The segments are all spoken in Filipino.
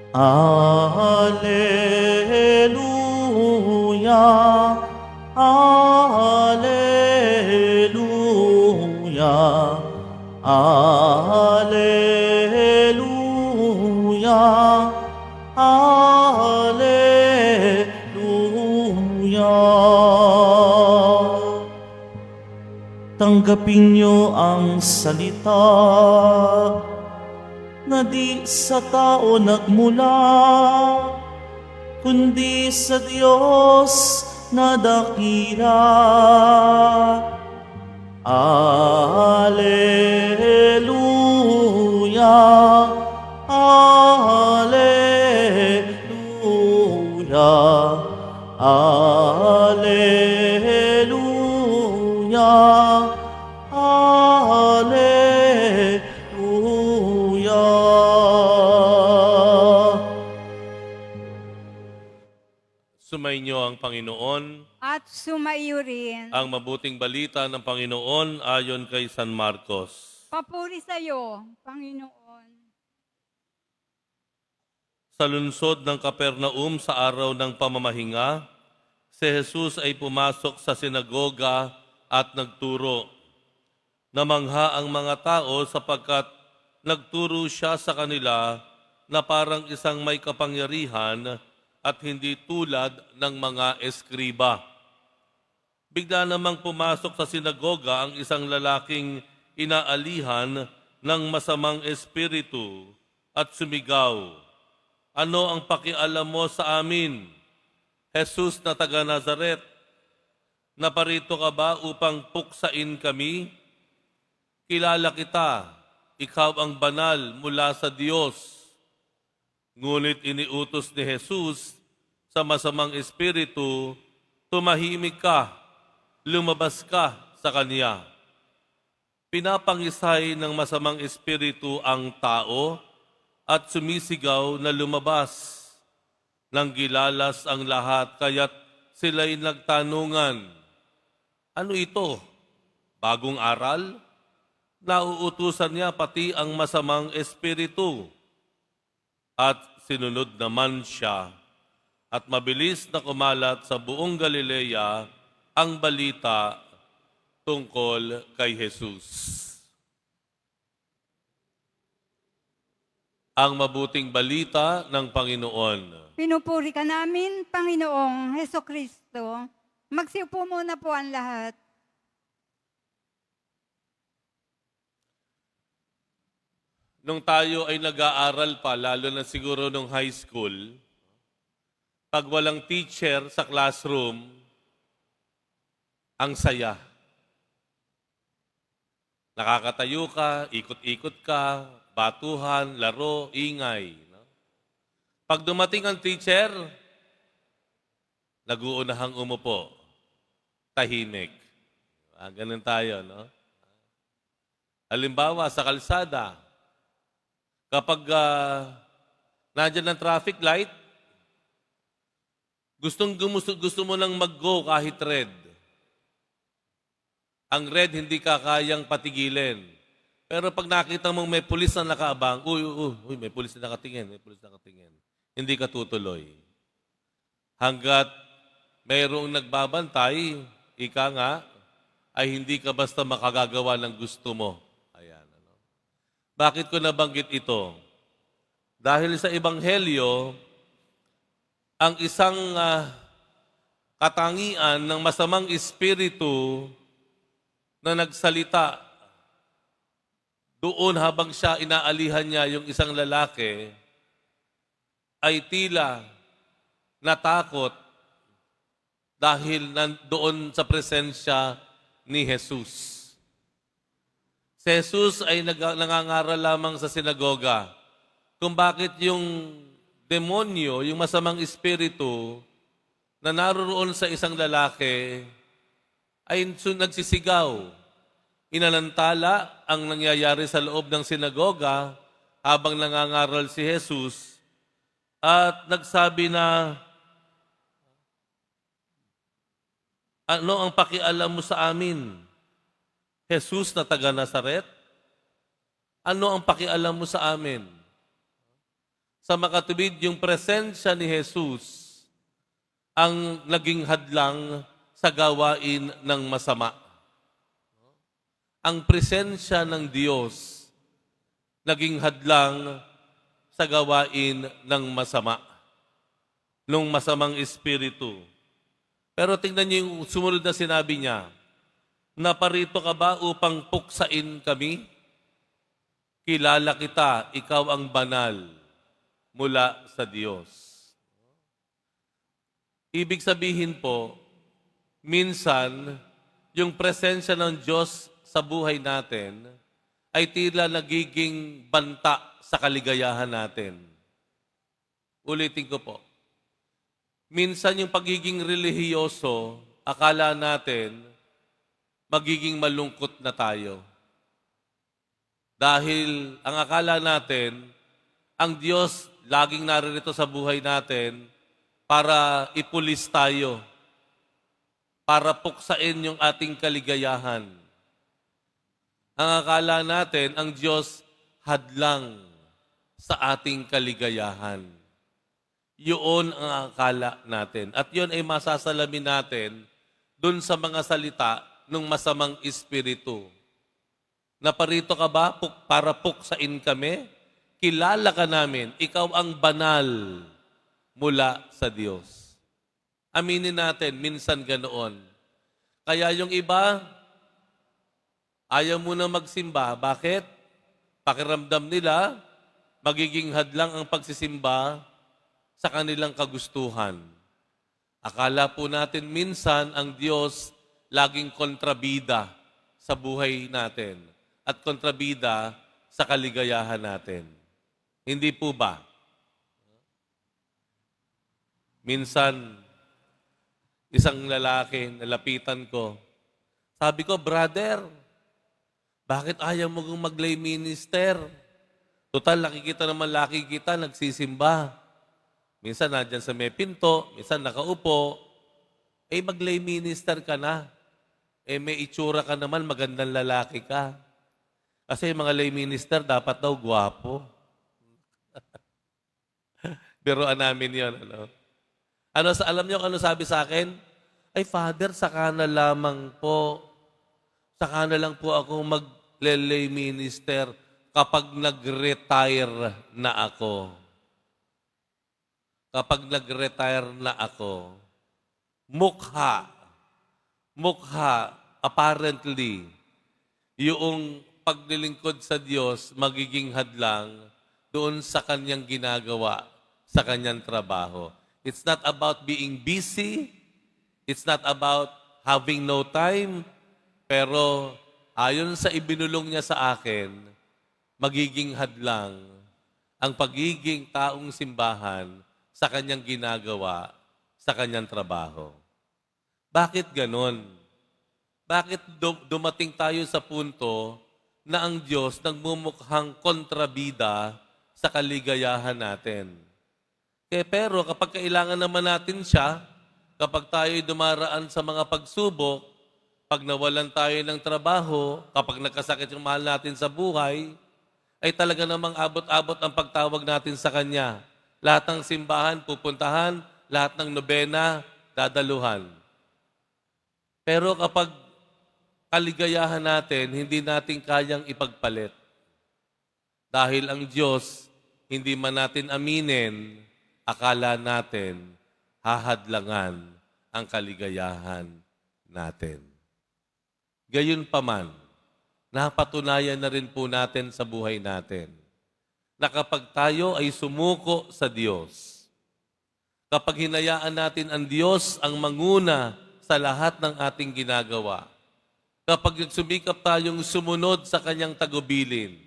Alleluia, Alleluia, Alleluia, Alleluia. Tanggapin niyo ang salita na di sa tao nagmula, kundi sa Diyos na dakila. Alleluia, Alleluia, Alleluia, Alleluia. Sumainyo ang Panginoon, At sumaiyo rin. ang mabuting balita ng Panginoon ayon kay San Marcos. Papuri sa iyo, Panginoon. Sa lungsod ng Capernaum sa araw ng pamamahinga, si Jesus ay pumasok sa sinagoga at nagturo. Namangha ang mga tao sapagkat nagturo siya sa kanila na parang isang may kapangyarihan at hindi tulad ng mga eskriba. Bigla namang pumasok sa sinagoga ang isang lalaking inaalihan ng masamang espiritu at sumigaw, "Ano ang pakialam mo sa amin, Jesus na taga Nazaret? Naparito ka ba upang puksain kami? Kilala kita, ikaw ang banal mula sa Diyos." Ngunit iniutos ni Jesus sa masamang espiritu, "Tumahimik ka, lumabas ka sa kanya." Pinapangisay ng masamang espiritu ang tao at sumisigaw na lumabas. Nang gilalas ang lahat, kaya't sila'y nagtanungan, "Ano ito? Bagong aral?" Nauutusan niya pati ang masamang espiritu. At sinunod naman siya, at mabilis na kumalat sa buong Galilea ang balita tungkol kay Jesus. Ang mabuting balita ng Panginoon. Pinupuri ka namin, Panginoong Hesukristo. Magsiupo muna po ang lahat. Nung tayo ay nag-aaral pa, lalo na siguro nung high school, pag walang teacher sa classroom, ang saya. Nakakatayo ka, ikot-ikot ka, batuhan, laro, ingay. No? Pag dumating ang teacher, nag-uunahang umupo, tahimik. Ganun tayo, no? Halimbawa, sa kalsada, kapag nandyan ang traffic light, gusto mo nang mag-go kahit red. Ang red hindi ka kayang patigilin. Pero pag nakita mong may pulis na nakaabang, uy, may pulis na nakatingin, hindi ka tutuloy. Hanggat mayroong nagbabantay, ika nga, ay hindi ka basta makagagawa ng gusto mo. Bakit ko nabanggit ito? Dahil sa Ebanghelyo, ang isang katangian ng masamang espiritu na nagsalita doon habang siya inaalihan niya yung isang lalaki, ay tila natakot dahil doon sa presensya ni Jesus. Si Jesus ay nangangaral lamang sa sinagoga kung bakit yung demonyo, yung masamang espiritu na naroon sa isang lalaki ay nagsisigaw. Inalantala ang nangyayari sa loob ng sinagoga habang nangangaral si Jesus at nagsabi na, "Ano ang pakialam mo sa amin, Jesus na taga Nazaret? Ano ang pakialam mo sa amin?" sa makatuwid yung presensya ni Jesus ang naging hadlang sa gawain ng masama. Ang presensya ng Diyos naging hadlang sa gawain ng masama, ng masamang espiritu. Pero tingnan niyo yung sumunod na sinabi niya, naparito ka ba upang puksain kami? Kilala kita, ikaw ang banal mula sa Diyos. Ibig sabihin po, minsan, yung presensya ng Diyos sa buhay natin ay tila nagiging banta sa kaligayahan natin. Ulitin ko po. Minsan yung pagiging relihiyoso, akala natin magiging malungkot na tayo. Dahil ang akala natin, ang Diyos laging naririto sa buhay natin para ipulis tayo, para puksain yung ating kaligayahan. Ang akala natin, ang Diyos hadlang sa ating kaligayahan. Yun ang akala natin. At yun ay masasalamin natin dun sa mga salita ng masamang espiritu. Naparito ka ba para puksain kami? Kilala ka namin, ikaw ang banal mula sa Diyos. Aminin natin, minsan ganoon. Kaya yung iba, ayaw mo na magsimba. Bakit? Pakiramdam nila, magiging hadlang ang pagsisimba sa kanilang kagustuhan. Akala po natin minsan ang Diyos laging kontrabida sa buhay natin at kontrabida sa kaligayahan natin. Hindi po ba? Minsan, isang lalaki, nalapitan ko. Sabi ko, brother, bakit ayaw mo kong mag-lay minister? Total, nakikita naman laki kita, nagsisimba. Minsan nandyan sa may pinto, minsan nakaupo. Mag-lay minister ka na. May itsura ka naman, magandang lalaki ka. Kasi yung mga lay minister, dapat daw gwapo. Biruan namin yun. Alam niyo ano sabi sa akin? Ay, Father, saka na lamang po. Saka na lang po ako mag-lay minister kapag nag-retire na ako. Kapag nag-retire na ako, mukha, apparently, yung paglilingkod sa Diyos magiging hadlang doon sa kanyang ginagawa, sa kanyang trabaho. It's not about being busy. It's not about having no time. Pero ayon sa ibinulong niya sa akin, magiging hadlang ang pagiging taong simbahan sa kanyang ginagawa, sa kanyang trabaho. Bakit ganon? Bakit dumating tayo sa punto na ang Diyos nagmumukhang kontrabida sa kaligayahan natin? Pero kapag kailangan naman natin siya, kapag tayo'y dumaraan sa mga pagsubok, pag nawalan tayo ng trabaho, kapag nagkasakit yung mahal natin sa buhay, ay talaga namang abot-abot ang pagtawag natin sa Kanya. Lahat ng simbahan pupuntahan, lahat ng nobena dadaluhan. Pero kapag kaligayahan natin, hindi natin kayang ipagpalit. Dahil ang Diyos, hindi man natin aminin, akala natin, hahadlangan ang kaligayahan natin. Gayunpaman, napatunayan na rin po natin sa buhay natin na kapag tayo ay sumuko sa Diyos, kapag hinayaan natin ang Diyos ang manguna sa lahat ng ating ginagawa, kapag sumikap tayong sumunod sa Kanyang tagubilin,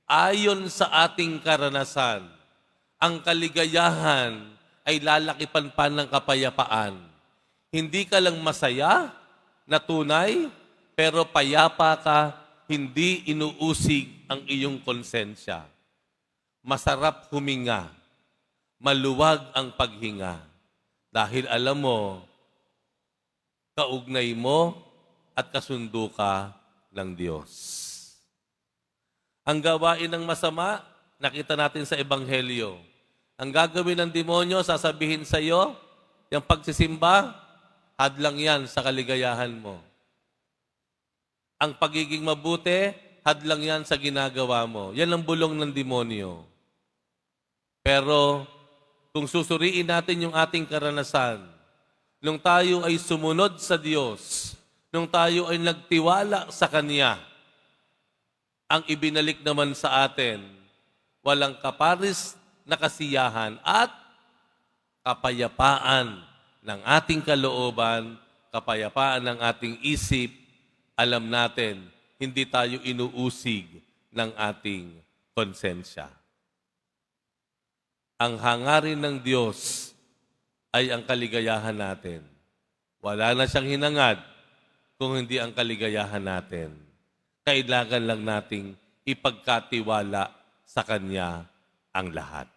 ayon sa ating karanasan, ang kaligayahan ay lalakipan pa ng kapayapaan. Hindi ka lang masaya na tunay, pero payapa ka, hindi inuusig ang iyong konsensya. Masarap huminga, maluwag ang paghinga. Dahil alam mo, kaugnay mo at kasundo ka ng Diyos. Ang gawain ng masama, nakita natin sa Ebanghelyo. Ang gagawin ng demonyo, sasabihin sa iyo, yung pagsisimba, hadlang yan sa kaligayahan mo. Ang pagiging mabuti, hadlang yan sa ginagawa mo. Yan ang bulong ng demonyo. Pero, kung susuriin natin yung ating karanasan, nung tayo ay sumunod sa Diyos, nung tayo ay nagtiwala sa Kanya, ang ibinalik naman sa atin, walang kaparis na kasiyahan at kapayapaan ng ating kalooban, kapayapaan ng ating isip. Alam natin, hindi tayo inuusig ng ating konsensya. Ang hangarin ng Diyos ay ang kaligayahan natin. Wala na siyang hinangad kung hindi ang kaligayahan natin. Kailangan lang nating ipagkatiwala sa Kanya ang lahat.